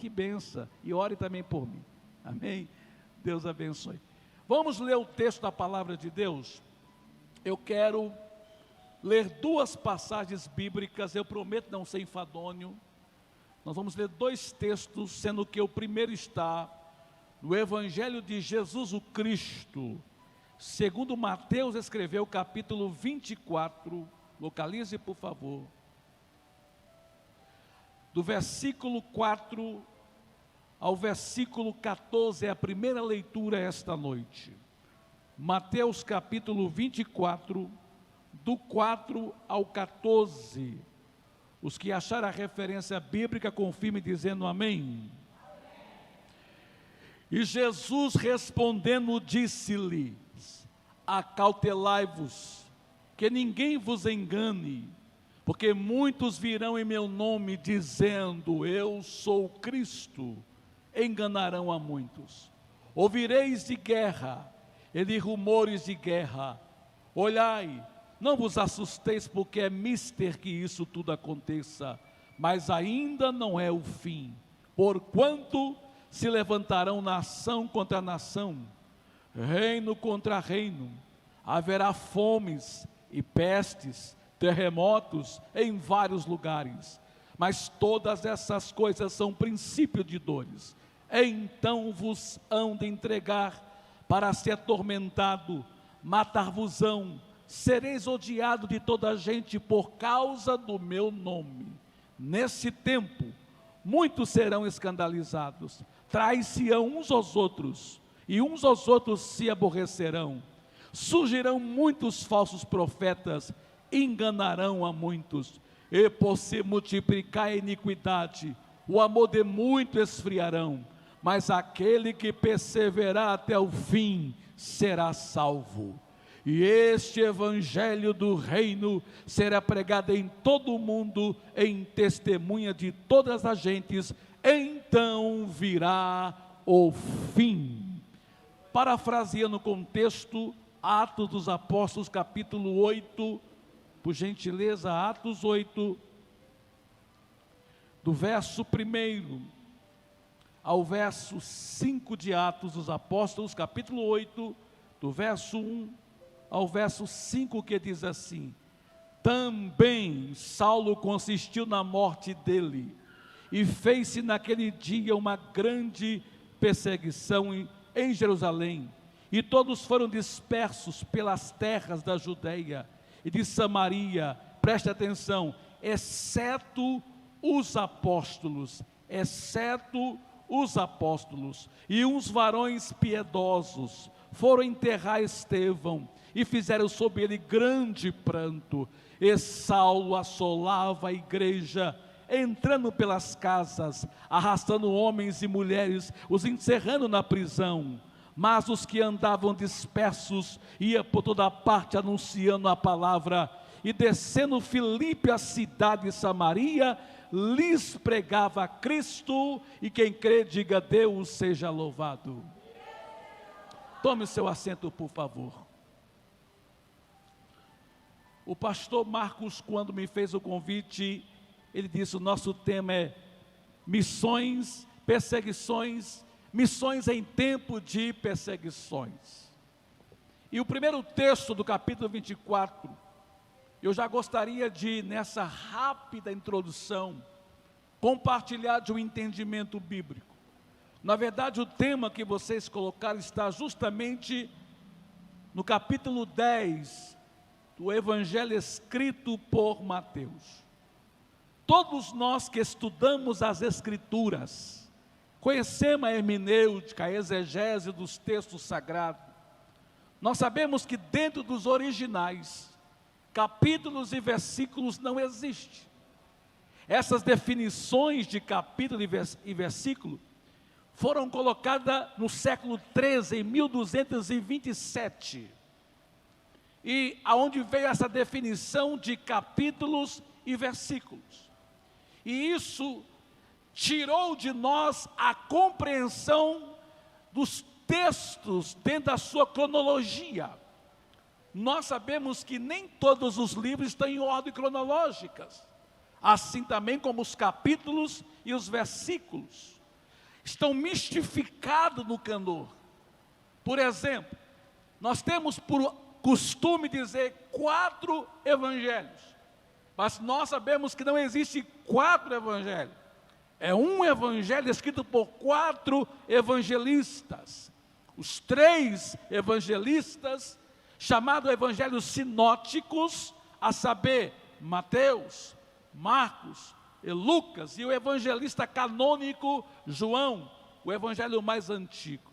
que benção. E ore também por mim. Amém? Deus abençoe. Vamos ler o texto da palavra de Deus. Eu quero ler duas passagens bíblicas, eu prometo não ser enfadonho. Nós vamos ler dois textos, sendo que o primeiro está no Evangelho de Jesus o Cristo, segundo Mateus escreveu, capítulo 24, localize por favor, do versículo 4 ao versículo 14, é a primeira leitura esta noite. Mateus capítulo 24, do 4 ao 14. Os que acharam a referência bíblica, confirmem dizendo amém. E Jesus respondendo disse-lhes: acautelai-vos, que ninguém vos engane, porque muitos virão em meu nome dizendo, eu sou Cristo, enganarão a muitos. Ouvireis de guerra, e de rumores de guerra. Olhai, não vos assusteis, porque é mister que isso tudo aconteça, mas ainda não é o fim. Porquanto se levantarão nação contra nação, reino contra reino, haverá fomes e pestes, terremotos em vários lugares, mas todas essas coisas são princípio de dores. Então vos hão de entregar para ser atormentado, matar-vos-ão, sereis odiado de toda a gente por causa do meu nome. Nesse tempo, muitos serão escandalizados, trair-se-ão uns aos outros, e uns aos outros se aborrecerão. Surgirão muitos falsos profetas, enganarão a muitos, e por se multiplicar a iniquidade, o amor de muito esfriarão, mas aquele que perseverar até o fim, será salvo. E este evangelho do reino será pregado em todo o mundo, em testemunha de todas as gentes, então virá o fim. Parafraseando o contexto, Atos dos Apóstolos, capítulo 8, por gentileza, Atos 8, do verso 1 ao verso 5 de Atos dos Apóstolos, capítulo 8, do verso 1 ao verso 5, que diz assim: também Saulo consistiu na morte dele, e fez-se naquele dia uma grande perseguição em Jerusalém, e todos foram dispersos pelas terras da Judeia e de Samaria, preste atenção, exceto os apóstolos, e uns varões piedosos foram enterrar Estevão, e fizeram sobre ele grande pranto, e Saulo assolava a igreja, entrando pelas casas, arrastando homens e mulheres, os encerrando na prisão. Mas os que andavam dispersos, ia por toda parte anunciando a palavra, e descendo Filipe a cidade de Samaria, lhes pregava Cristo, e quem crê diga Deus seja louvado. Tome o seu assento por favor. O pastor Marcos, quando me fez o convite, ele disse, o nosso tema é missões, perseguições, missões em tempo de perseguições. E o primeiro texto do capítulo 24, eu já gostaria de, nessa rápida introdução, compartilhar de um entendimento bíblico. Na verdade, o tema que vocês colocaram está justamente no capítulo 10 do Evangelho escrito por Mateus. Todos nós que estudamos as Escrituras, conhecemos a hermenêutica, a exegese dos textos sagrados, nós sabemos que dentro dos originais, capítulos e versículos não existem. Essas definições de capítulo e versículo foram colocadas no século 13, em 1227. E aonde veio essa definição de capítulos e versículos. E isso tirou de nós a compreensão dos textos dentro da sua cronologia. Nós sabemos que nem todos os livros estão em ordem cronológica, assim também como os capítulos e os versículos. estão mistificados no cânone. Por exemplo, nós temos por costume dizer 4 evangelhos, mas nós sabemos que não existe 4 evangelhos. É um evangelho escrito por 4 evangelistas. Os 3 evangelistas, chamados evangelhos sinóticos, a saber, Mateus, Marcos e Lucas, e o evangelista canônico João, o evangelho mais antigo.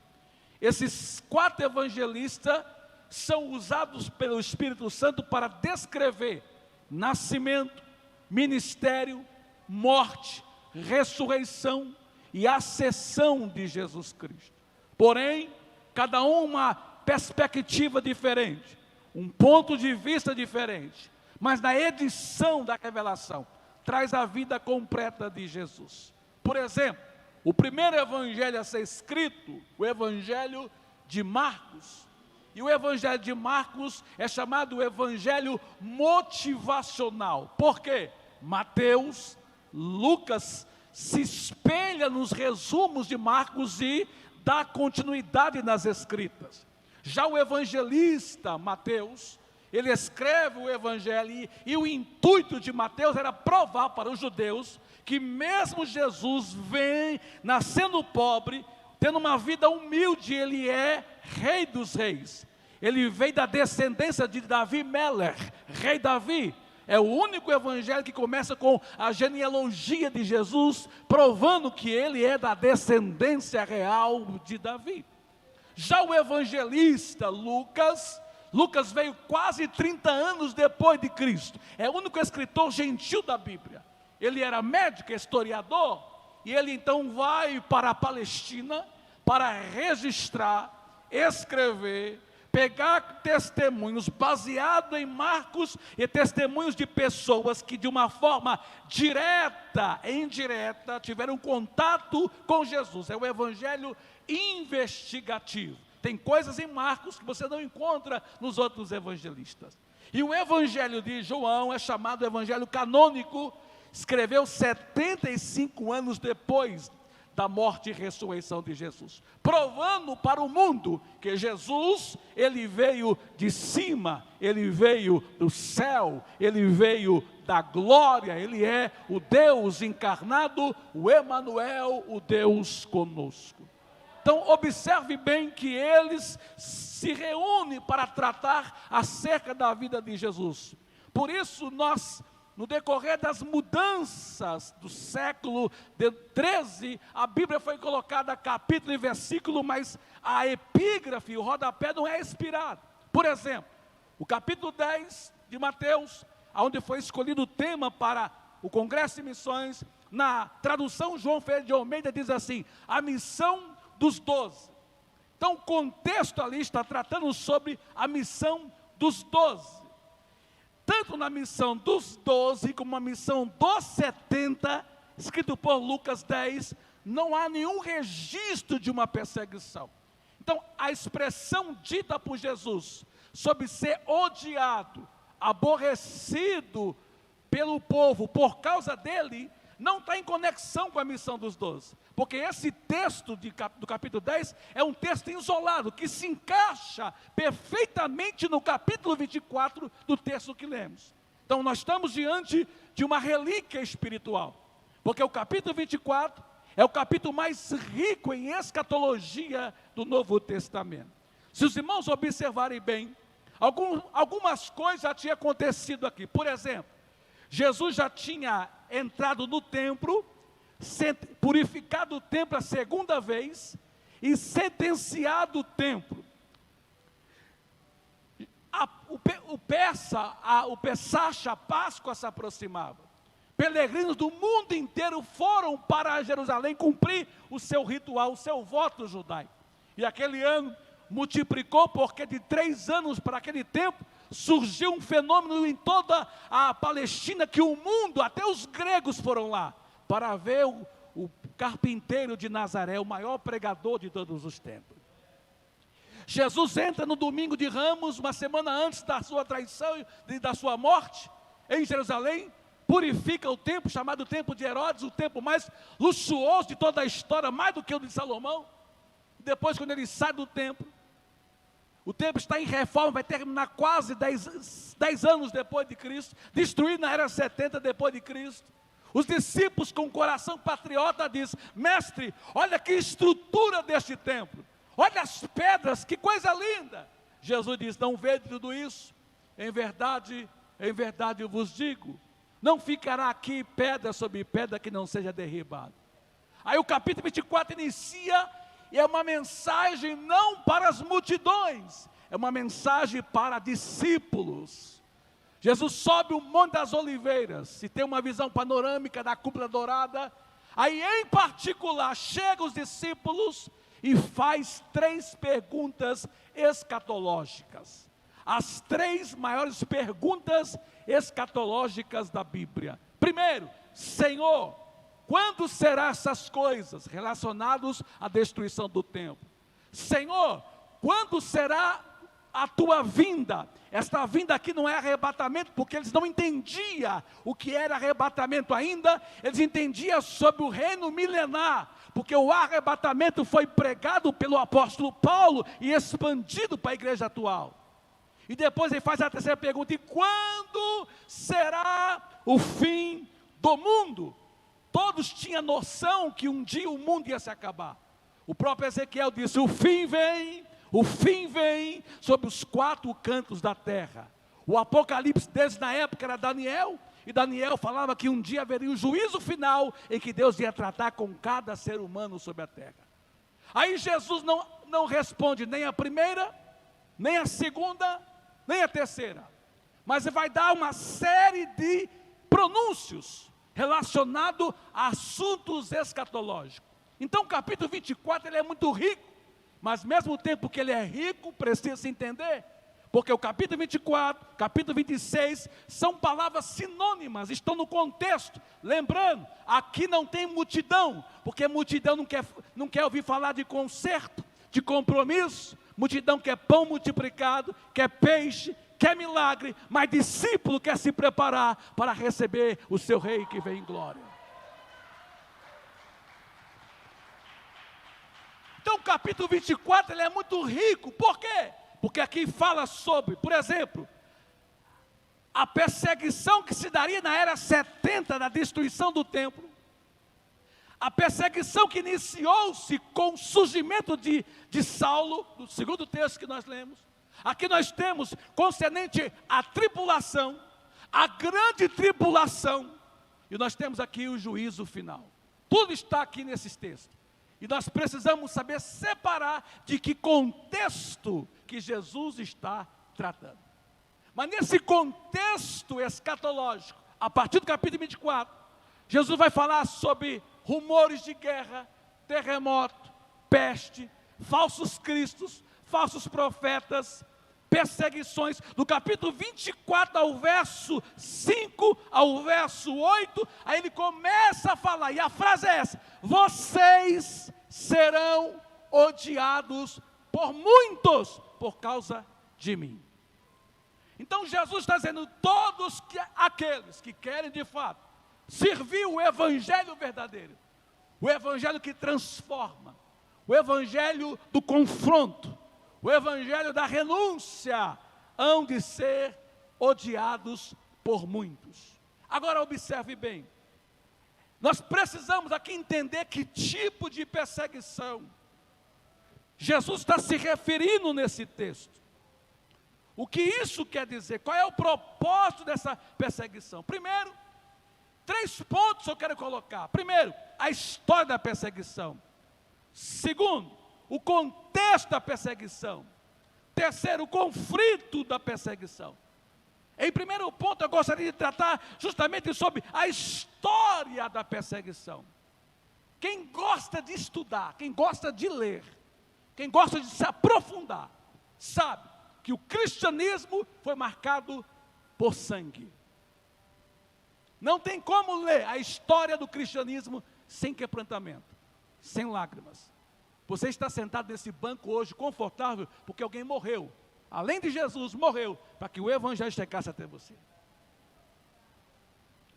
Esses 4 evangelistas são usados pelo Espírito Santo para descrever nascimento, ministério, morte, ressurreição e ascensão de Jesus Cristo. Porém, cada um uma perspectiva diferente, um ponto de vista diferente, mas na edição da revelação, traz a vida completa de Jesus. Por exemplo, o primeiro evangelho a ser escrito, o evangelho de Marcos, e o evangelho de Marcos é chamado o evangelho motivacional. Por quê? Mateus, Lucas se espelha nos resumos de Marcos e dá continuidade nas escritas. Já o evangelista Mateus, ele escreve o evangelho e o intuito de Mateus era provar para os judeus que mesmo Jesus vem nascendo pobre, tendo uma vida humilde, ele é rei dos reis. Ele veio da descendência de Davi Meller, rei Davi. É o único evangelho que começa com a genealogia de Jesus, provando que ele é da descendência real de Davi. Já o evangelista Lucas veio quase 30 anos depois de Cristo. É o único escritor gentil da Bíblia. Ele era médico, historiador, e ele então vai para a Palestina para registrar, escrever, pegar testemunhos baseados em Marcos e testemunhos de pessoas que de uma forma direta e indireta tiveram contato com Jesus. É o evangelho investigativo. Tem coisas em Marcos que você não encontra nos outros evangelistas. E o evangelho de João é chamado evangelho canônico, escreveu 75 anos depois da morte e ressurreição de Jesus, provando para o mundo que Jesus, ele veio de cima, ele veio do céu, ele veio da glória, ele é o Deus encarnado, o Emanuel, o Deus conosco. Então observe bem que eles se reúnem para tratar acerca da vida de Jesus. Por isso nós, no decorrer das mudanças do século XIII, a Bíblia foi colocada capítulo e versículo, mas a epígrafe, o rodapé não é inspirado. Por exemplo, o capítulo 10 de Mateus, onde foi escolhido o tema para o Congresso de Missões, na tradução João Ferreira de Almeida diz assim, a missão dos 12. Então o contexto ali está tratando sobre a missão dos 12. Tanto na missão dos 12, como na missão dos 70, escrito por Lucas 10, não há nenhum registro de uma perseguição. Então, a expressão dita por Jesus, sobre ser odiado, aborrecido pelo povo, por causa dele, não está em conexão com a missão dos 12. Porque esse texto do capítulo 10 é um texto isolado, que se encaixa perfeitamente no capítulo 24 do texto que lemos. Então nós estamos diante de uma relíquia espiritual. Porque o capítulo 24 é o capítulo mais rico em escatologia do Novo Testamento. Se os irmãos observarem bem, algumas coisas já tinham acontecido aqui. Por exemplo, Jesus já tinha entrado no templo, purificado o templo a segunda vez e sentenciado o templo. O Pessach, a Páscoa se aproximava. Peregrinos do mundo inteiro foram para Jerusalém cumprir o seu ritual, o seu voto judaico. E aquele ano multiplicou, porque de 3 anos para aquele tempo, surgiu um fenômeno em toda a Palestina, que o mundo, até os gregos foram lá, para ver o carpinteiro de Nazaré, o maior pregador de todos os tempos. Jesus entra no domingo de Ramos, uma semana antes da sua traição e da sua morte, em Jerusalém, purifica o templo, chamado templo de Herodes, o templo mais luxuoso de toda a história, mais do que o de Salomão. Depois, quando ele sai do templo, o templo está em reforma, vai terminar quase 10 anos depois de Cristo, destruído na era 70 depois de Cristo. Os discípulos com o coração patriota dizem: mestre, olha que estrutura deste templo, olha as pedras, que coisa linda. Jesus diz: não vede tudo isso? Em verdade eu vos digo, não ficará aqui pedra sobre pedra que não seja derribada. Aí o capítulo 24 inicia, e é uma mensagem não para as multidões, é uma mensagem para discípulos. Jesus sobe o Monte das Oliveiras, e tem uma visão panorâmica da cúpula dourada. Aí em particular, chegam os discípulos e faz 3 perguntas escatológicas. As 3 maiores perguntas escatológicas da Bíblia. Primeiro: Senhor, quando serão essas coisas relacionadas à destruição do templo? Senhor, quando será a tua vinda? Esta vinda aqui não é arrebatamento, porque eles não entendiam o que era arrebatamento ainda. Eles entendiam sobre o reino milenar, porque o arrebatamento foi pregado pelo apóstolo Paulo e expandido para a igreja atual. E depois ele faz a terceira pergunta: e quando será o fim do mundo? Todos tinham noção que um dia o mundo ia se acabar. O próprio Ezequiel disse: o fim vem sobre os 4 cantos da terra. O apocalipse deles na época era Daniel, e Daniel falava que um dia haveria o juízo final, em que Deus ia tratar com cada ser humano sobre a terra. Aí Jesus não responde nem a primeira, nem a segunda, nem a terceira, mas vai dar uma série de pronúncios relacionado a assuntos escatológicos. Então o capítulo 24 ele é muito rico, mas ao mesmo tempo que ele é rico, precisa se entender, porque o capítulo 24, capítulo 26, são palavras sinônimas, estão no contexto. Lembrando, aqui não tem multidão, porque multidão não quer ouvir falar de conserto, de compromisso. Multidão quer pão multiplicado, quer peixe, quer milagre, mas discípulo quer se preparar para receber o seu rei que vem em glória. Então o capítulo 24 ele é muito rico. Por quê? Porque aqui fala sobre, por exemplo, a perseguição que se daria na era 70 da destruição do templo. A perseguição que iniciou-se com o surgimento de Saulo, no segundo texto que nós lemos. Aqui nós temos concernente à tribulação, a grande tribulação, e nós temos aqui o juízo final. Tudo está aqui nesses textos. E nós precisamos saber separar de que contexto que Jesus está tratando. Mas nesse contexto escatológico, a partir do capítulo 24, Jesus vai falar sobre rumores de guerra, terremoto, peste, falsos cristos, falsos profetas, perseguições. Do capítulo 24 ao verso 5 ao verso 8, aí ele começa a falar, e a frase é essa: vocês serão odiados por muitos por causa de mim. Então Jesus está dizendo: todos aqueles que querem de fato servir o evangelho verdadeiro, o evangelho que transforma, o evangelho do confronto, o evangelho da renúncia, hão de ser odiados por muitos. Agora observe bem, nós precisamos aqui entender que tipo de perseguição Jesus está se referindo nesse texto. O que isso quer dizer? Qual é o propósito dessa perseguição? Primeiro, 3 pontos eu quero colocar. Primeiro, a história da perseguição. Segundo, o contexto da perseguição. Terceiro, o conflito da perseguição. Em primeiro ponto, eu gostaria de tratar justamente sobre a história da perseguição. Quem gosta de estudar, quem gosta de ler, quem gosta de se aprofundar, sabe que o cristianismo foi marcado por sangue. Não tem como ler a história do cristianismo sem quebrantamento, sem lágrimas. Você está sentado nesse banco hoje confortável porque alguém morreu. Além de Jesus, morreu para que o evangelho chegasse até você.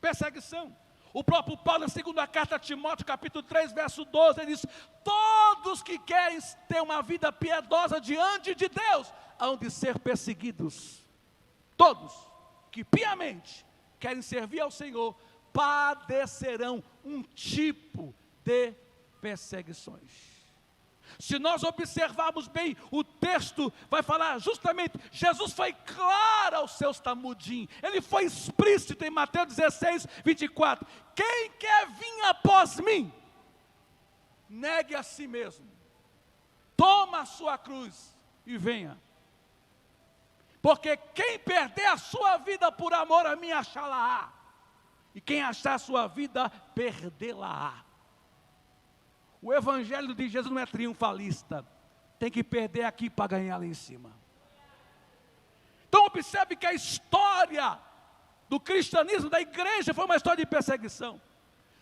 Perseguição. O próprio Paulo, na segunda carta a Timóteo, capítulo 3, verso 12, ele diz: todos que querem ter uma vida piedosa diante de Deus, hão de ser perseguidos. Todos que piamente querem servir ao Senhor, padecerão um tipo de perseguições. Se nós observarmos bem, o texto vai falar justamente, Jesus foi claro aos seus tamudim, ele foi explícito em Mateus 16, 24, quem quer vir após mim, negue a si mesmo, toma a sua cruz e venha, porque quem perder a sua vida por amor a mim, achá-la-á, e quem achar a sua vida, perdê-la-á. O evangelho de Jesus não é triunfalista, tem que perder aqui para ganhar lá em cima. Então observe que a história do cristianismo, da igreja, foi uma história de perseguição.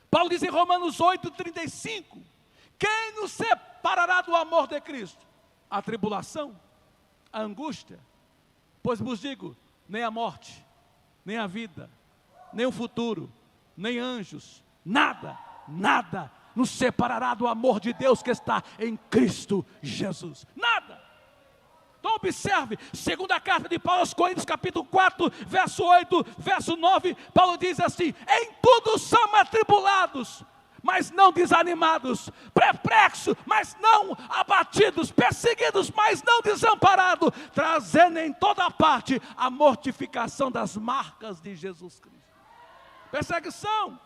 Paulo diz em Romanos 8, 35, quem nos separará do amor de Cristo? A tribulação, a angústia, pois vos digo, nem a morte, nem a vida, nem o futuro, nem anjos, nada nos separará do amor de Deus que está em Cristo Jesus. Nada. Então observe, segunda carta de Paulo aos Coríntios, capítulo 4, verso 8, verso 9, Paulo diz assim: em tudo somos atribulados, mas não desanimados, perplexos, mas não abatidos, perseguidos, mas não desamparados, trazendo em toda parte a mortificação das marcas de Jesus Cristo. Perseguição.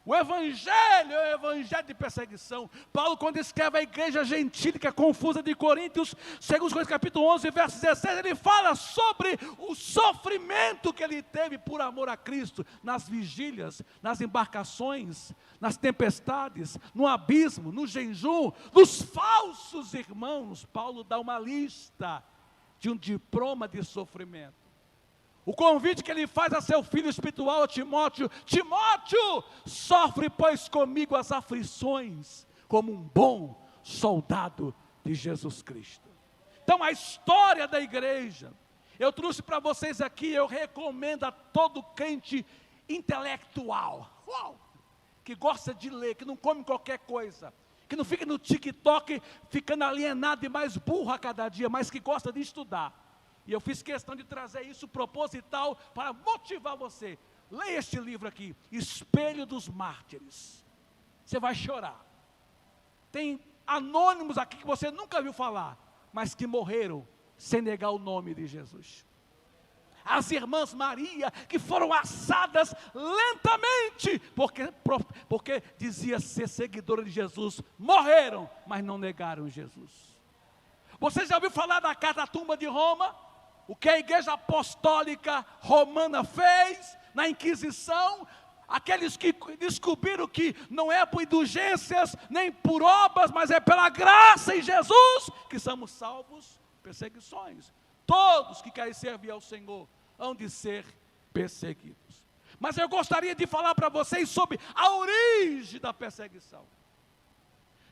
O evangelho é o evangelho de perseguição. Paulo, quando escreve a igreja gentílica confusa de Coríntios, 2 Coríntios capítulo 11, verso 16, ele fala sobre o sofrimento que ele teve por amor a Cristo, nas vigílias, nas embarcações, nas tempestades, no abismo, no jejum, nos falsos irmãos. Paulo dá uma lista de um diploma de sofrimento. O convite que ele faz a seu filho espiritual, a Timóteo: Timóteo, sofre pois comigo as aflições, como um bom soldado de Jesus Cristo. Então a história da igreja, eu trouxe para vocês aqui, eu recomendo a todo crente intelectual, que gosta de ler, que não come qualquer coisa, que não fica no TikTok, ficando alienado e mais burro a cada dia, mas que gosta de estudar. E eu fiz questão de trazer isso proposital para motivar você. Leia este livro aqui, Espelho dos Mártires. Você vai chorar. Tem anônimos aqui que você nunca viu falar, mas que morreram sem negar o nome de Jesus. As irmãs Maria, que foram assadas lentamente, porque dizia ser seguidora de Jesus, morreram, mas não negaram Jesus. Você já ouviu falar da Catatumba de Roma? O que a igreja apostólica romana fez na Inquisição? Aqueles que descobriram que não é por indulgências, nem por obras, mas é pela graça em Jesus que somos salvos. Perseguições. Todos que querem servir ao Senhor hão de ser perseguidos. Mas eu gostaria de falar para vocês sobre a origem da perseguição.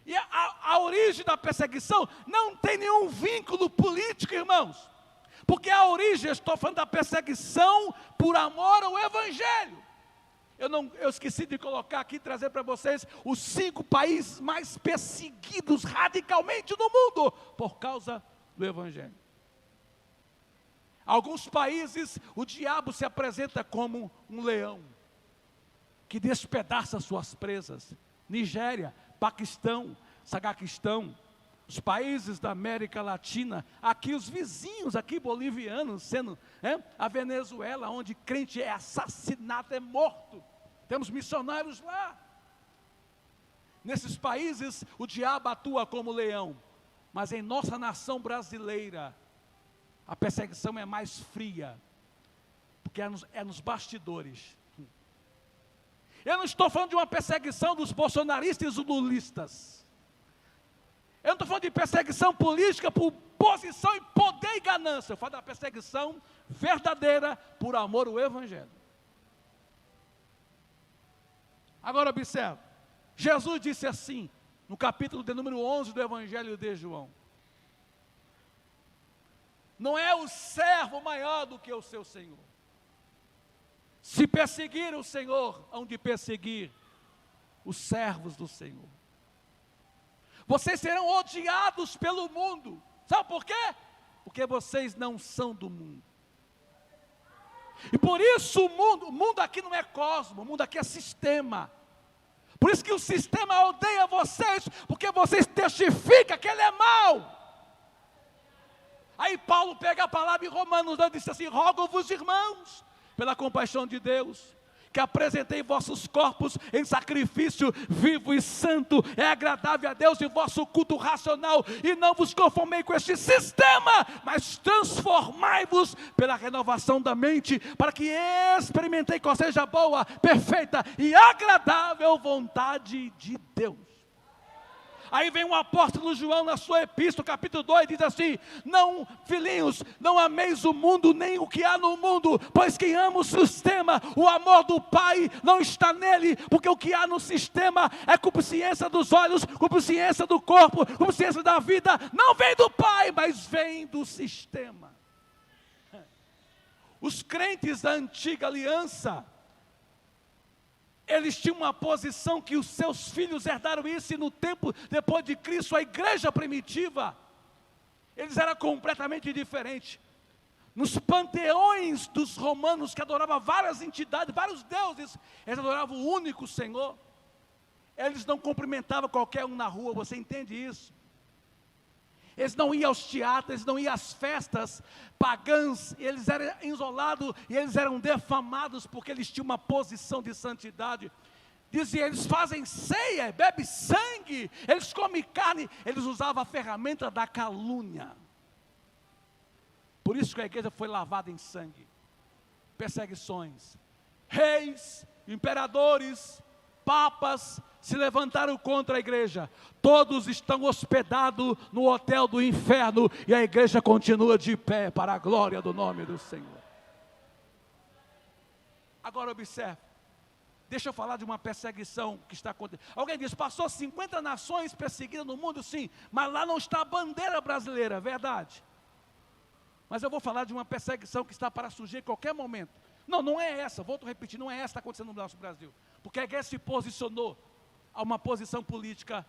E a origem da perseguição não tem nenhum vínculo político, irmãos. Porque a origem, eu estou falando da perseguição por amor ao Evangelho. Eu esqueci de colocar aqui, trazer para vocês os 5 países mais perseguidos radicalmente no mundo, por causa do Evangelho. Alguns países, o diabo se apresenta como um leão, que despedaça suas presas. Nigéria, Paquistão, Saguaquistão, os países da América Latina, aqui os vizinhos, aqui bolivianos, sendo a Venezuela, onde crente é assassinado, é morto. Temos missionários lá. Nesses países, o diabo atua como leão, mas em nossa nação brasileira, a perseguição é mais fria, porque é nos bastidores. Eu não estou falando de uma perseguição dos bolsonaristas e dos lulistas. Eu não estou falando de perseguição política por posição e poder e ganância. Eu falo da perseguição verdadeira por amor ao Evangelho. Agora observe, Jesus disse assim, no capítulo de número 11 do Evangelho de João: não é o servo maior do que o seu Senhor. Se perseguir o Senhor, hão de perseguir os servos do Senhor. Vocês serão odiados pelo mundo. Sabe por quê? Porque vocês não são do mundo. E por isso o mundo aqui não é cosmo, o mundo aqui é sistema. Por isso que o sistema odeia vocês, porque vocês testificam que ele é mau. Aí Paulo pega a palavra em Romanos 2 e diz assim: rogo-vos, irmãos, pela compaixão de Deus, que apresentei vossos corpos em sacrifício vivo e santo, é agradável a Deus, e vosso culto racional, e não vos conformei com este sistema, mas transformai-vos pela renovação da mente, para que experimentei qual seja a boa, perfeita e agradável vontade de Deus. Aí vem o apóstolo João na sua epístola, capítulo 2, diz assim: não, filhinhos, não ameis o mundo, nem o que há no mundo, pois quem ama o sistema, o amor do Pai não está nele, porque o que há no sistema é concupiscência dos olhos, concupiscência do corpo, concupiscência da vida, não vem do Pai, mas vem do sistema. Os crentes da antiga aliança, eles tinham uma posição que os seus filhos herdaram isso, e no tempo depois de Cristo, a igreja primitiva, eles eram completamente diferentes. Nos panteões dos romanos, que adoravam várias entidades, vários deuses, eles adoravam o único Senhor. Eles não cumprimentavam qualquer um na rua, você entende isso? Eles não iam aos teatros, eles não iam às festas pagãs, eles eram isolados e eles eram defamados porque eles tinham uma posição de santidade. Dizia, eles fazem ceia, bebem sangue, eles comem carne, eles usavam a ferramenta da calúnia. Por isso que a igreja foi lavada em sangue. Perseguições, reis, imperadores, papas se levantaram contra a igreja. Todos estão hospedados no hotel do inferno, e a igreja continua de pé para a glória do nome do Senhor. Agora observe, deixa eu falar de uma perseguição que está acontecendo. Alguém diz, passou 50 nações perseguidas no mundo, sim, mas lá não está a bandeira brasileira, verdade. Mas eu vou falar de uma perseguição que está para surgir em qualquer momento. Não, não é essa, volto a repetir, não é essa que está acontecendo no nosso Brasil. Porque a igreja se posicionou a uma posição política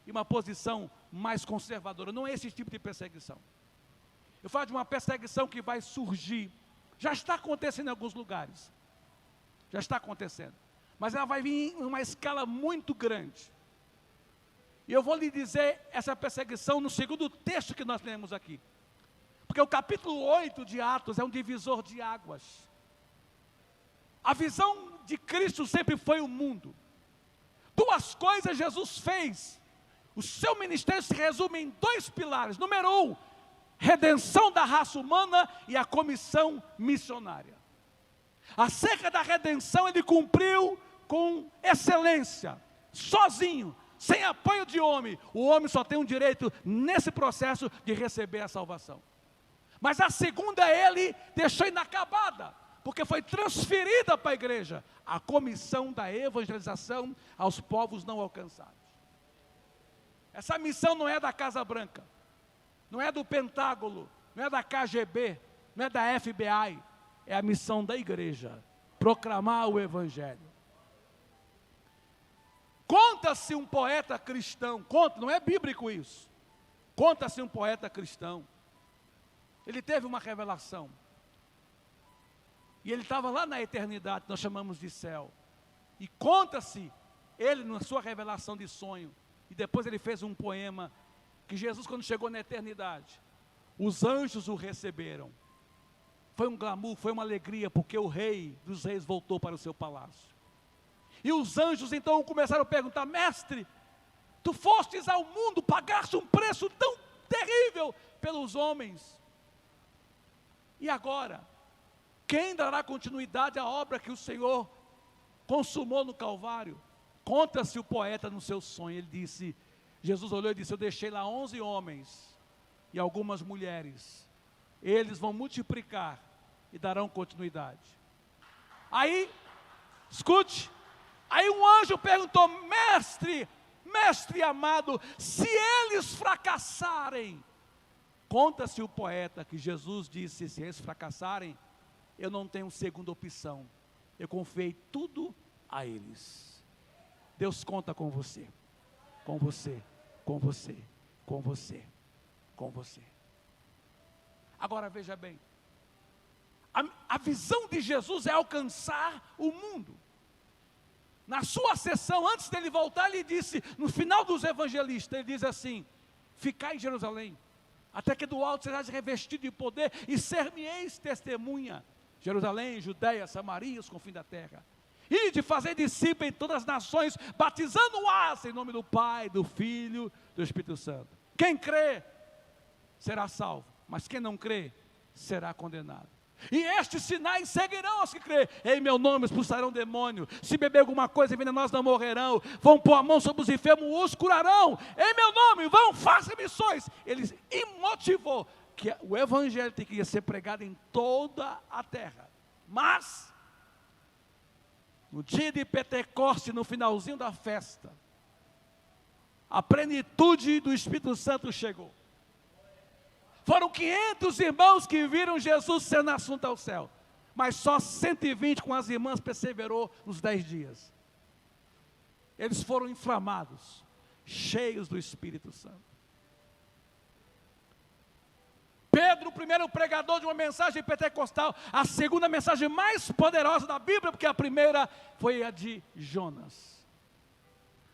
e uma posição mais conservadora. Não é esse tipo de perseguição. Eu falo de uma perseguição que vai surgir, já está acontecendo em alguns lugares, já está acontecendo, mas ela vai vir em uma escala muito grande. E eu vou lhe dizer essa perseguição no segundo texto que nós lemos aqui, porque o capítulo 8 de Atos é um divisor de águas. A visão de Cristo sempre foi o mundo. Duas coisas Jesus fez. O seu ministério se resume em dois pilares. Número 1, redenção da raça humana, e a comissão missionária. Acerca da redenção, ele cumpriu com excelência, sozinho, sem apoio de homem. O homem só tem um direito nesse processo de receber a salvação. Mas a segunda ele deixou inacabada, porque foi transferida para a igreja a comissão da evangelização aos povos não alcançados. Essa missão não é da Casa Branca, não é do Pentágono, não é da KGB, não é da FBI, é a missão da igreja, proclamar o Evangelho. Conta-se um poeta cristão, não é bíblico isso, conta-se um poeta cristão, ele teve uma revelação, e ele estava lá na eternidade, nós chamamos de céu, e conta-se, ele na sua revelação de sonho, e depois ele fez um poema, que Jesus quando chegou na eternidade, os anjos o receberam, foi um glamour, foi uma alegria, porque o rei dos reis voltou para o seu palácio, e os anjos então começaram a perguntar, mestre, tu fostes ao mundo, pagaste um preço tão terrível pelos homens, e agora, quem dará continuidade à obra que o Senhor consumou no Calvário? Conta-se o poeta no seu sonho, ele disse, Jesus olhou e disse, eu deixei lá 11 homens e algumas mulheres, eles vão multiplicar e darão continuidade. Aí, escute, aí um anjo perguntou, mestre amado, se eles fracassarem, conta-se o poeta que Jesus disse, se eles fracassarem, eu não tenho segunda opção, eu confiei tudo a eles. Deus conta com você, com você, com você, com você, com você. Agora veja bem, a visão de Jesus é alcançar o mundo. Na sua sessão, antes dele voltar, ele disse, no final dos evangelistas, ele diz assim: ficai em Jerusalém, até que do alto serás revestido de poder, e ser-me-eis testemunha. Jerusalém, Judeia, Samaria, os confins da terra. E de fazer discípulos em todas as nações, batizando-as em nome do Pai, do Filho, do Espírito Santo. Quem crê, será salvo, mas quem não crê, será condenado. E estes sinais seguirão os que crê. Em meu nome expulsarão demônio. Se beber alguma coisa venenosa não morrerão. Vão pôr a mão sobre os enfermos, os curarão. Em meu nome vão, façam missões. Ele motivou que o evangelho tem que ser pregado em toda a terra. Mas, no dia de Pentecoste, no finalzinho da festa, a plenitude do Espírito Santo chegou. Foram 500 irmãos que viram Jesus sendo assunto ao céu. Mas só 120 com as irmãs perseverou nos 10 dias. Eles foram inflamados, cheios do Espírito Santo. Pedro, o primeiro pregador de uma mensagem pentecostal, a segunda mensagem mais poderosa da Bíblia, porque a primeira foi a de Jonas.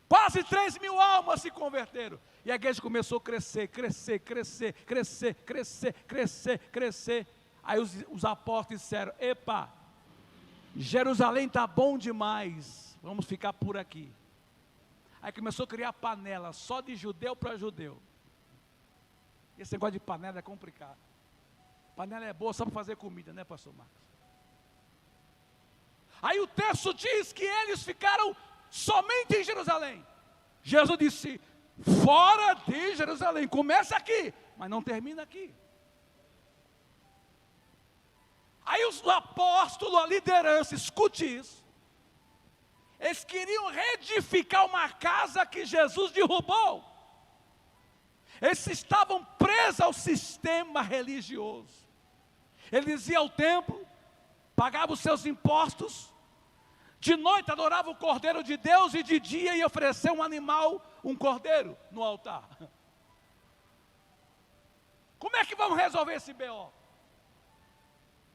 Quase 3.000 almas se converteram. E a igreja começou a crescer, crescer, crescer, crescer, crescer, crescer, crescer. Aí os apóstolos disseram: epa, Jerusalém está bom demais, vamos ficar por aqui. Aí começou a criar panela, só de judeu para judeu. Esse negócio de panela é complicado. Panela é boa só para fazer comida, né, pastor Marcos? Aí o texto diz que eles ficaram somente em Jerusalém. Jesus disse: fora de Jerusalém, começa aqui, mas não termina aqui. Aí os apóstolos, a liderança, escute isso, eles queriam reedificar uma casa que Jesus derrubou. Eles estavam presos ao sistema religioso. Eles iam ao templo, pagavam os seus impostos, de noite adorava o Cordeiro de Deus e de dia ia oferecer um animal, um cordeiro, no altar. Como é que vamos resolver esse B.O.?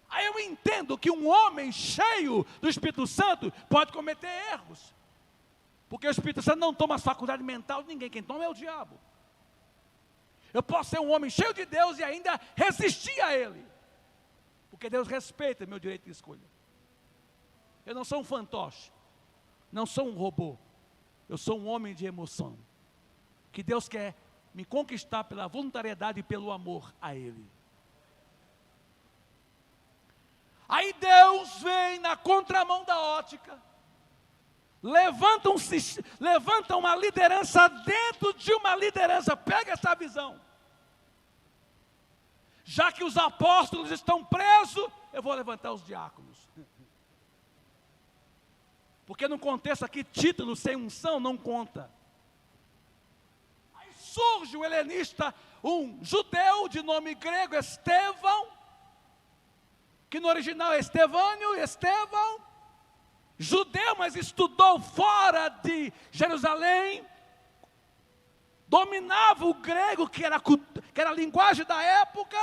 Aí eu entendo que um homem cheio do Espírito Santo pode cometer erros. Porque o Espírito Santo não toma as faculdades mentais de ninguém, quem toma é o diabo. Eu posso ser um homem cheio de Deus e ainda resistir a Ele. Porque Deus respeita meu direito de escolha. Eu não sou um fantoche, não sou um robô, eu sou um homem de emoção, que Deus quer me conquistar pela voluntariedade e pelo amor a Ele. Aí Deus vem na contramão da ótica, levanta uma liderança dentro de uma liderança, pega essa visão. Já que os apóstolos estão presos, eu vou levantar os diáconos. Porque no contexto aqui, título sem unção não conta. Aí surge um helenista, um judeu de nome grego, Estevão, que no original é Estevão, judeu, mas estudou fora de Jerusalém, dominava o grego, que era a linguagem da época,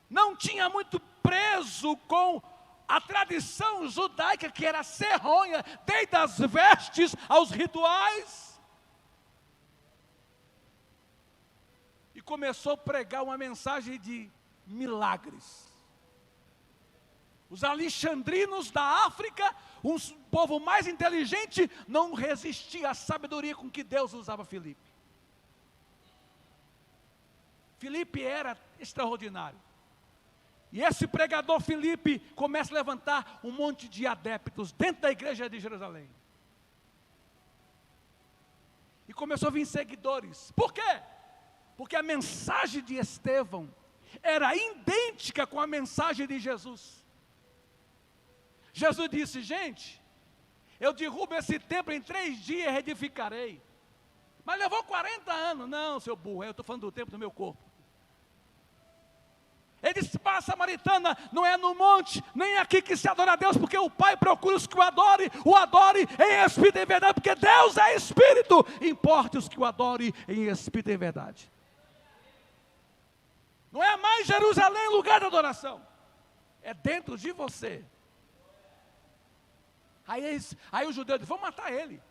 não tinha muito preso com a tradição judaica, que era serronha, desde as vestes aos rituais, e começou a pregar uma mensagem de milagres. Os alexandrinos da África, um povo mais inteligente, não resistia à sabedoria com que Deus usava Filipe. Filipe era extraordinário. E esse pregador Filipe começa a levantar um monte de adeptos dentro da igreja de Jerusalém. E começou a vir seguidores. Por quê? Porque a mensagem de Estevão era idêntica com a mensagem de Jesus. Jesus disse: gente, eu derrubo esse templo em 3 dias e reedificarei. Mas levou 40 anos. Não, seu burro, eu estou falando do templo do meu corpo. Ele disse: a samaritana não é no monte, nem aqui que se adora a Deus, porque o Pai procura os que o adore em espírito e em verdade, porque Deus é espírito, importa os que o adorem em espírito e em verdade. Não é mais Jerusalém lugar de adoração, é dentro de você. Aí o judeu diz, vamos matar ele.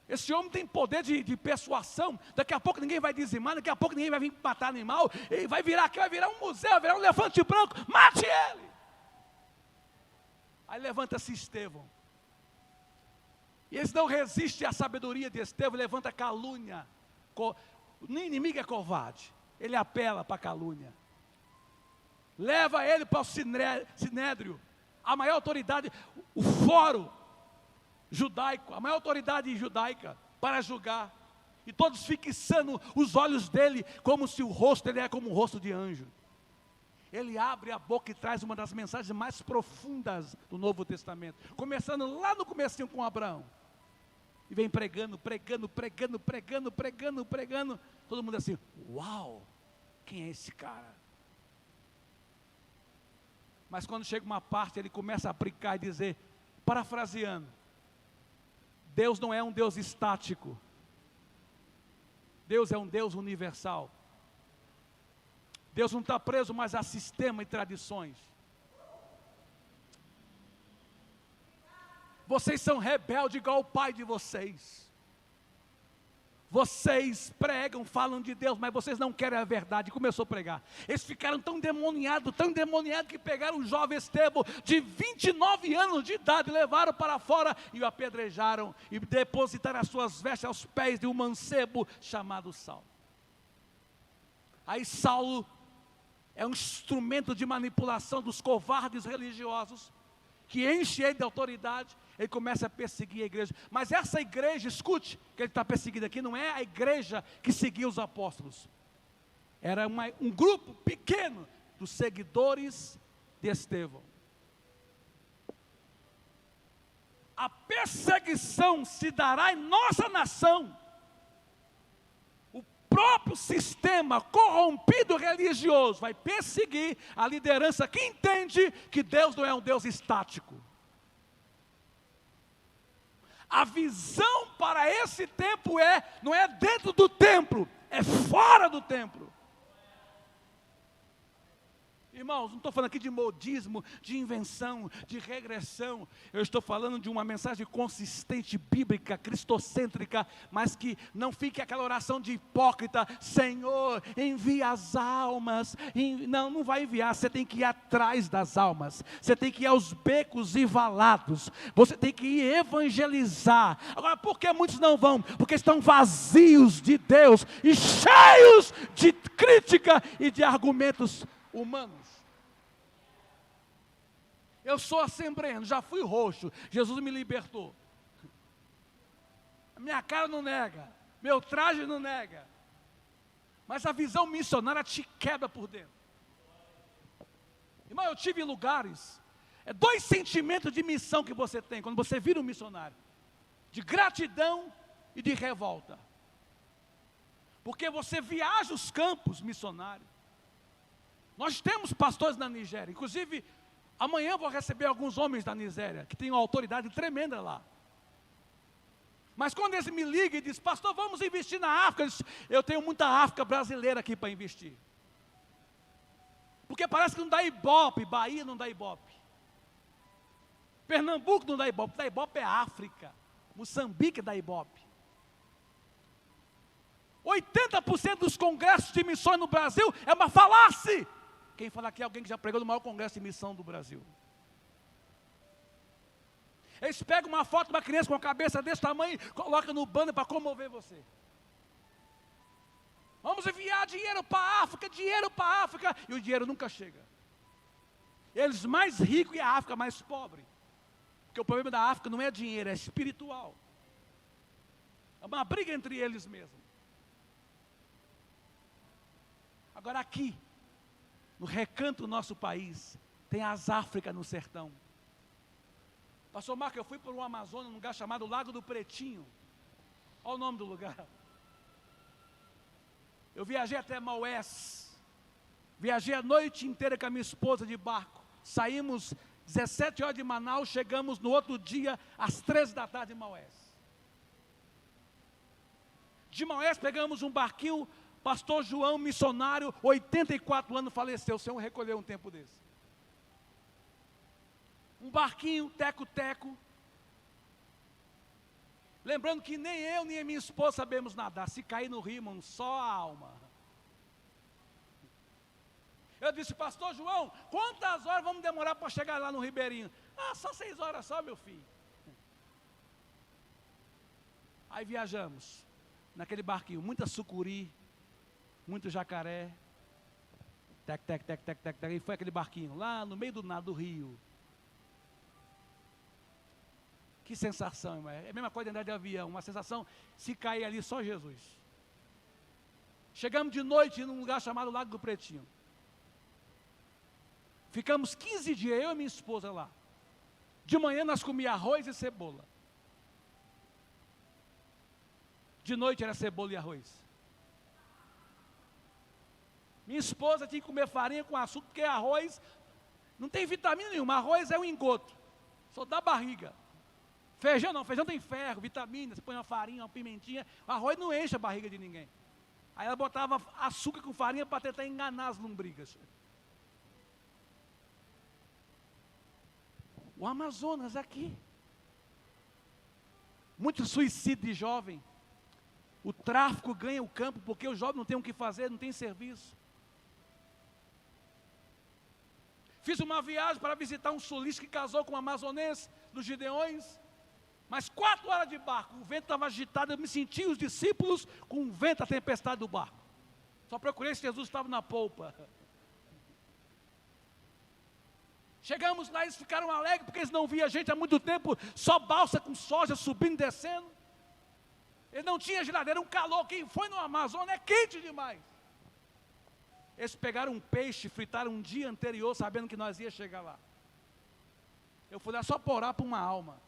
Esse homem tem poder de persuasão. Daqui a pouco ninguém vai dizimar, daqui a pouco ninguém vai vir matar animal. E vai virar aqui, vai virar um museu, vai virar um elefante branco. Mate ele! Aí levanta-se Estevão. E eles não resistem à sabedoria de Estevão, levanta calúnia. O inimigo é covarde. Ele apela para a calúnia. Leva ele para o sinédrio. A maior autoridade, o fórum judaico, a maior autoridade judaica para julgar, e todos fixando os olhos dele, como se o rosto dele é como um rosto de anjo. Ele abre a boca e traz uma das mensagens mais profundas do Novo Testamento, começando lá no comecinho com Abraão, e vem pregando, todo mundo assim, uau, quem é esse cara? Mas quando chega uma parte, ele começa a aplicar e dizer, parafraseando, Deus não é um Deus estático. Deus é um Deus universal. Deus não está preso mais a sistema e tradições. Vocês são rebeldes igual o pai de vocês. Vocês pregam, falam de Deus, mas vocês não querem a verdade. Começou a pregar. Eles ficaram tão demoniados, que pegaram o jovem Estevão, de 29 anos de idade, levaram para fora e o apedrejaram, e depositaram as suas vestes aos pés de um mancebo chamado Saulo. Aí Saulo é um instrumento de manipulação dos covardes religiosos, que enche ele de autoridade. Ele começa a perseguir a igreja, mas essa igreja, escute, que ele está perseguindo aqui, não é a igreja que seguia os apóstolos, era um grupo pequeno dos seguidores de Estevão. A perseguição se dará em nossa nação, o próprio sistema corrompido religioso vai perseguir a liderança que entende que Deus não é um Deus estático. A visão para esse tempo não é dentro do templo, é fora do templo. Irmãos, não estou falando aqui de modismo, de invenção, de regressão. Eu estou falando de uma mensagem consistente, bíblica, cristocêntrica, mas que não fique aquela oração de hipócrita, Senhor, envia as almas. Não vai enviar, você tem que ir atrás das almas. Você tem que ir aos becos e valados. Você tem que ir evangelizar. Agora, por que muitos não vão? Porque estão vazios de Deus e cheios de crítica e de argumentos humanos. Eu sou assembleano, já fui roxo, Jesus me libertou. A minha cara não nega, meu traje não nega, mas a visão missionária te quebra por dentro. Irmão, eu tive em lugares, dois sentimentos de missão que você tem quando você vira um missionário: de gratidão e de revolta. Porque você viaja os campos missionários. Nós temos pastores na Nigéria, inclusive amanhã eu vou receber alguns homens da Nigéria, que têm uma autoridade tremenda lá. Mas quando eles me ligam e dizem, pastor, vamos investir na África, eu tenho muita África brasileira aqui para investir. Porque parece que não dá Ibope, Bahia não dá Ibope. Pernambuco não dá Ibope é África. Moçambique dá Ibope. 80% dos congressos de missões no Brasil é uma falácia. Quem falar aqui é alguém que já pregou no maior congresso de missão do Brasil. Eles pegam uma foto de uma criança com a cabeça desse tamanho e colocam no banner para comover você. Vamos enviar dinheiro para a África, e o dinheiro nunca chega. Eles mais ricos e a África mais pobre. Porque o problema da África não é dinheiro, é espiritual. É uma briga entre eles mesmos. Agora aqui, no recanto do nosso país, tem as Áfricas no sertão. Pastor Marco, eu fui por um Amazônia, num lugar chamado Lago do Pretinho. Olha o nome do lugar. Eu viajei até Maués. Viajei a noite inteira com a minha esposa de barco. Saímos 17 horas de Manaus, chegamos no outro dia, às 13 da tarde em Maués. De Maués pegamos um barquinho, pastor João, missionário, 84 anos, faleceu. O Senhor recolheu um tempo desse. Um barquinho, teco-teco. Lembrando que nem eu, nem a minha esposa sabemos nadar. Se cair no rio, irmão, só a alma. Eu disse, pastor João, quantas horas vamos demorar para chegar lá no Ribeirinho? Ah, só 6 horas só, meu filho. Aí viajamos, naquele barquinho, muita sucuri, muito jacaré, e foi aquele barquinho, lá no meio do nada, do rio. Que sensação, irmão. É a mesma coisa de andar de avião, uma sensação, se cair ali, só Jesus. Chegamos de noite num lugar chamado Lago do Pretinho. Ficamos 15 dias, eu e minha esposa lá. De manhã nós comíamos arroz e cebola. De noite era cebola e arroz. Minha esposa tinha que comer farinha com açúcar, porque arroz não tem vitamina nenhuma. Arroz é um engoto, só dá barriga. Feijão não, feijão tem ferro, vitamina, você põe uma farinha, uma pimentinha. O arroz não enche a barriga de ninguém. Aí ela botava açúcar com farinha para tentar enganar as lombrigas. O Amazonas aqui. Muito suicídio de jovem. O tráfico ganha o campo porque os jovens não têm o que fazer, não tem serviço. Fiz uma viagem para visitar um sulista que casou com um amazonense dos Gideões. Mas 4 horas de barco, o vento estava agitado, eu me senti os discípulos com o vento, a tempestade do barco. Só procurei se Jesus estava na polpa. Chegamos lá, eles ficaram alegres, porque eles não viam a gente há muito tempo, só balsa com soja subindo e descendo. Eles não tinham geladeira, um calor, quem foi no Amazonas é quente demais. Eles pegaram um peixe, fritaram um dia anterior, sabendo que nós ia chegar lá. Eu fui lá só para orar para uma alma.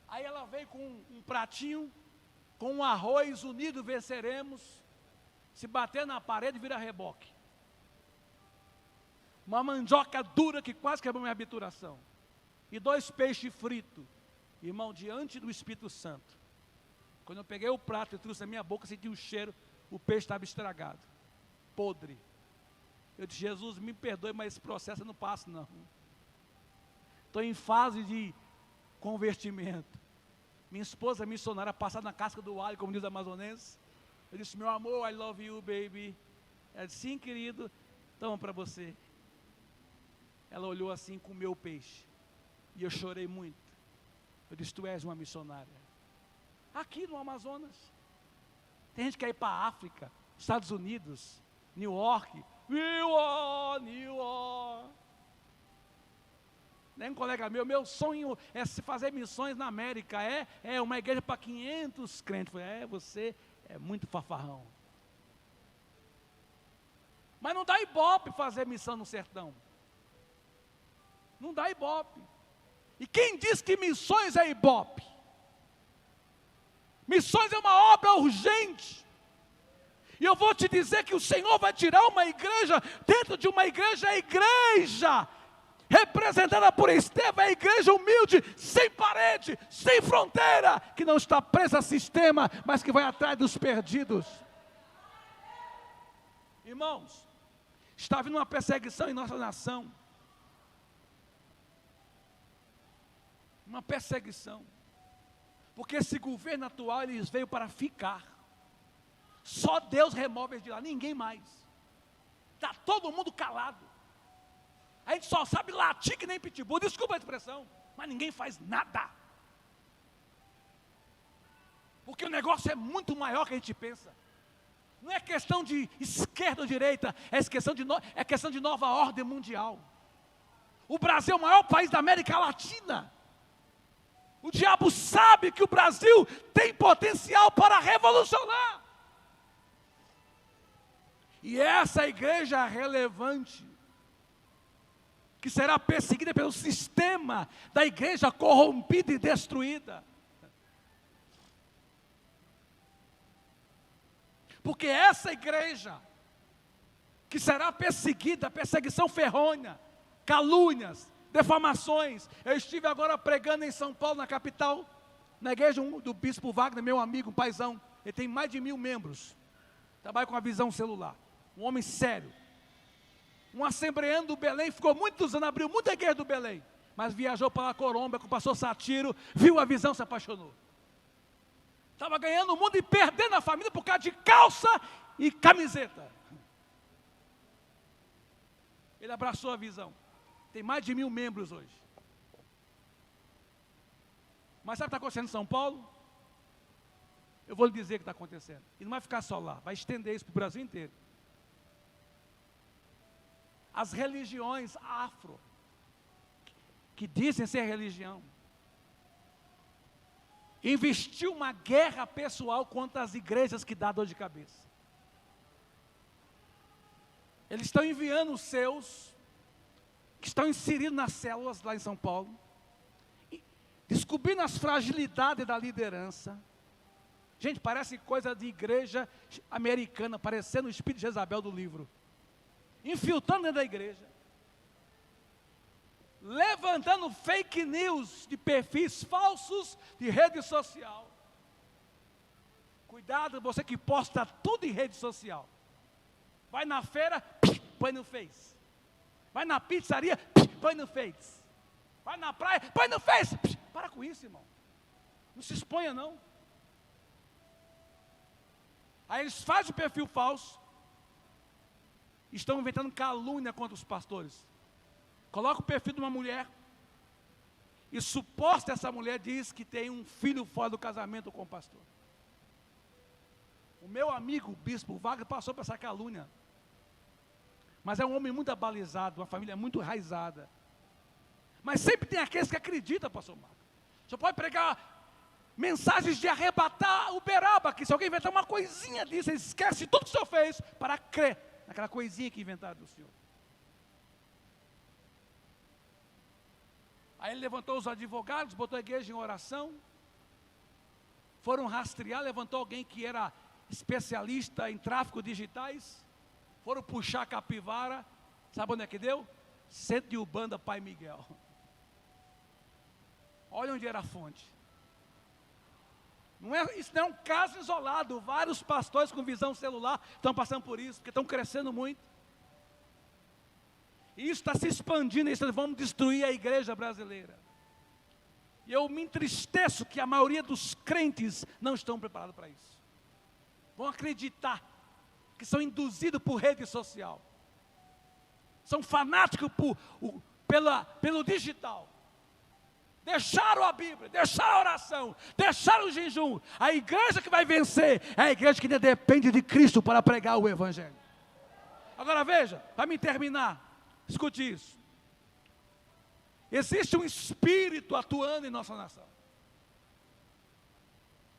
Aí ela veio com um pratinho, com um arroz, unido venceremos. Se bater na parede, vira reboque. Uma mandioca dura que quase quebrou minha obturação. E 2 peixes fritos. Irmão, diante do Espírito Santo. Quando eu peguei o prato e trouxe na minha boca, senti o cheiro, o peixe estava estragado. Podre. Eu disse, Jesus, me perdoe, mas esse processo eu não passo não. Estou em fase de convertimento. Minha esposa missionária passada na casca do alho, como diz o amazonense. Eu disse, meu amor, I love you, baby. Ela disse, sim, querido, toma para você. Ela olhou assim, comeu o peixe. E eu chorei muito. Eu disse, tu és uma missionária. Aqui no Amazonas. Tem gente que quer ir para a África, Estados Unidos, New York. New York. Um colega meu sonho é se fazer missões na América, é uma igreja para 500 crentes. Eu falei, você é muito fanfarrão. Mas não dá ibope fazer missão no sertão. Não dá ibope. E quem diz que missões é ibope? Missões é uma obra urgente. E eu vou te dizer que o Senhor vai tirar uma igreja, dentro de uma igreja, a igreja representada por Estevão, é a igreja humilde, sem parede, sem fronteira, que não está presa a sistema, mas que vai atrás dos perdidos. Irmãos, está vindo uma perseguição em nossa nação. Uma perseguição. Porque esse governo atual, eles veio para ficar. Só Deus remove eles de lá, ninguém mais. Está todo mundo calado. A gente só sabe latir que nem pitbull, desculpa a expressão, mas ninguém faz nada. Porque o negócio é muito maior que a gente pensa. Não é questão de esquerda ou direita, é questão de nova ordem mundial. O Brasil é o maior país da América Latina. O diabo sabe que o Brasil tem potencial para revolucionar. E essa igreja relevante, que será perseguida pelo sistema da igreja corrompida e destruída. Porque essa igreja, que será perseguida, perseguição ferronha, calúnias, defamações. Eu estive agora pregando em São Paulo, na capital, na igreja do bispo Wagner, meu amigo, um paizão. Ele tem mais de 1000 membros. Trabalha com a visão celular. Um homem sério. Um assembleano do Belém, ficou muitos anos, abriu muita igreja do Belém. Mas viajou para a Colômbia com o pastor Satiro, viu a visão, se apaixonou. Estava ganhando o mundo e perdendo a família por causa de calça e camiseta. Ele abraçou a visão. Tem mais de 1000 membros hoje. Mas sabe o que está acontecendo em São Paulo? Eu vou lhe dizer o que está acontecendo. E não vai ficar só lá, vai estender isso para o Brasil inteiro. As religiões afro, que dizem ser religião, investiu uma guerra pessoal contra as igrejas que dá dor de cabeça. Eles estão enviando os seus, que estão inseridos nas células lá em São Paulo, descobrindo as fragilidades da liderança. Gente, parece coisa de igreja americana, parecendo o espírito de Jezabel do livro. Infiltrando dentro da igreja. Levantando fake news de perfis falsos de rede social. Cuidado, você que posta tudo em rede social. Vai na feira, põe no Face. Vai na pizzaria, põe no Face. Vai na praia, põe no Face. Para com isso, irmão. Não se exponha, não. Aí eles fazem o perfil falso. Estão inventando calúnia contra os pastores. Coloca o perfil de uma mulher. E suposta essa mulher diz que tem um filho fora do casamento com o pastor. O meu amigo, o bispo Wagner, passou por essa calúnia. Mas é um homem muito abalizado, uma família muito enraizada. Mas sempre tem aqueles que acreditam, pastor Marcos. Você pode pregar mensagens de arrebatar o beraba, que se alguém inventar uma coisinha disso, ele esquece tudo que o senhor fez para crer naquela coisinha que inventaram do senhor. Aí ele levantou os advogados, botou a igreja em oração. Foram rastrear, levantou alguém que era especialista em tráfico digitais. Foram puxar a capivara. Sabe onde é que deu? Centro de Ubanda Pai Miguel. Olha onde era a fonte. Isso não é um caso isolado. Vários pastores com visão celular estão passando por isso, porque estão crescendo muito. E isso está se expandindo, isso vamos destruir a igreja brasileira. E eu me entristeço que a maioria dos crentes não estão preparados para isso. Vão acreditar que são induzidos por rede social. São fanáticos pelo digital. Deixaram a Bíblia, deixaram a oração, deixaram o jejum. A igreja que vai vencer é a igreja que depende de Cristo para pregar o Evangelho. Agora veja, para me terminar, escute isso. Existe um espírito atuando em nossa nação,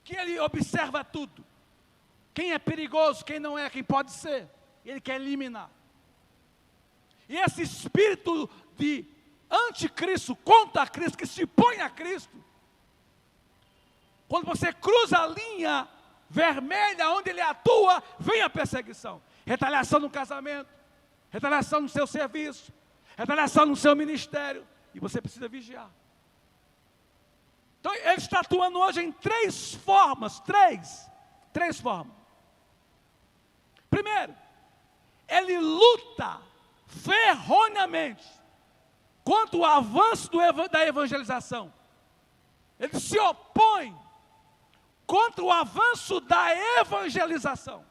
que ele observa tudo. Quem é perigoso, quem não é, quem pode ser. Ele quer eliminar. E esse espírito de anticristo, contra Cristo, que se põe a Cristo, quando você cruza a linha vermelha onde ele atua, vem a perseguição. Retaliação no casamento, retaliação no seu serviço, retaliação no seu ministério. E você precisa vigiar. Então ele está atuando hoje em três formas. Três formas. Primeiro, ele luta ferronhamente contra o avanço da evangelização. Ele se opõe contra o avanço da evangelização.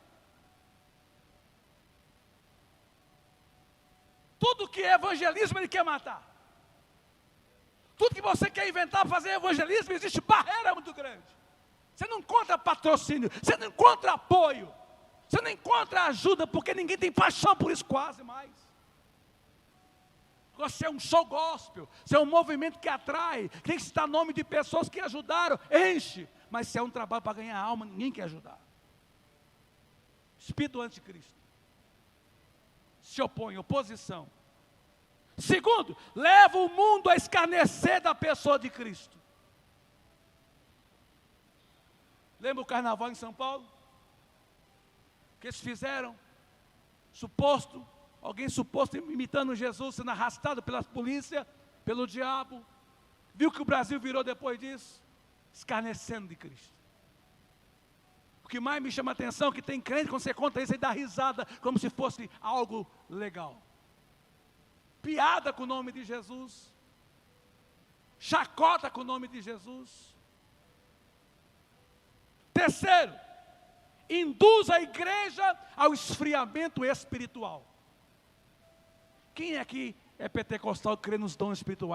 Tudo que é evangelismo ele quer matar. Tudo que você quer inventar para fazer evangelismo, existe barreira muito grande. Você não encontra patrocínio, você não encontra apoio, você não encontra ajuda, porque ninguém tem paixão por isso quase mais. Você é um show gospel, você é um movimento que atrai, tem que citar nome de pessoas que ajudaram, enche. Mas se é um trabalho para ganhar alma, ninguém quer ajudar. Espírito anticristo. Se opõe, oposição. Segundo, leva o mundo a escarnecer da pessoa de Cristo. Lembra o carnaval em São Paulo? O que eles fizeram? Alguém suposto imitando Jesus, sendo arrastado pela polícia, pelo diabo. Viu que o Brasil virou depois disso? Escarnecendo de Cristo. O que mais me chama a atenção é que tem crente, quando você conta isso, ele dá risada, como se fosse algo legal. Piada com o nome de Jesus. Chacota com o nome de Jesus. Terceiro, induz a igreja ao esfriamento espiritual. Quem aqui é pentecostal e crê nos dons espirituais?